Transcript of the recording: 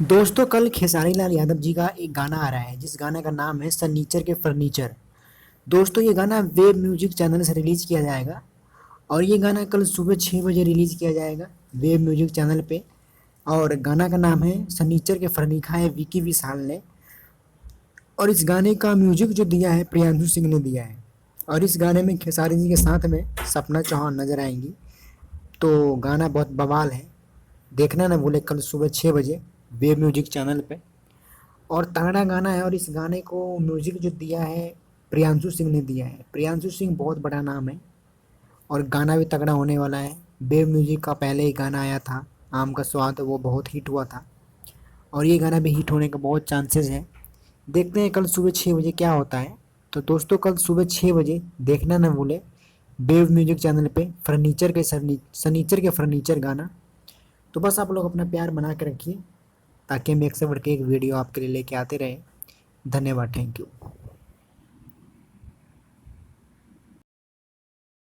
दोस्तों कल खेसारी लाल यादव जी का एक गाना आ रहा है जिस गाने का नाम है सनीचर के फर्नीचर। दोस्तों ये गाना वेब म्यूजिक चैनल से रिलीज किया जाएगा और ये गाना कल सुबह 6 बजे रिलीज किया जाएगा वेब म्यूजिक चैनल पे। और गाना का नाम है सनीचर के फर्नीखा है विकी विशाल ने। और इस गाने का म्यूजिक जो दिया है प्रियांशु सिंह ने दिया है। और इस गाने में खेसारी जी के साथ में सपना चौहान नजर आएंगी। तो गाना बहुत बवाल है। देखना ना भूले कल सुबह 6 बजे वेब म्यूजिक चैनल पे। और तगड़ा गाना है और इस गाने को म्यूजिक जो दिया है प्रियांशु सिंह ने दिया है। प्रियांशु सिंह बहुत बड़ा नाम है और गाना भी तगड़ा होने वाला है। वेव म्यूजिक का पहले ही गाना आया था आम का स्वाद, वो बहुत हिट हुआ था और ये गाना भी हिट होने का बहुत चांसेस है। देखते हैं कल सुबह 6 बजे क्या होता है। तो दोस्तों कल सुबह 6 बजे देखना ना भूले वेव म्यूजिक चैनल पे फर्नीचर के सनीचर के फर्नीचर गाना। तो बस आप लोग अपना प्यार बना के रखिए ताकि हम एक से बढ़ के एक वीडियो आपके लिए लेके आते रहे। धन्यवाद, थैंक यू।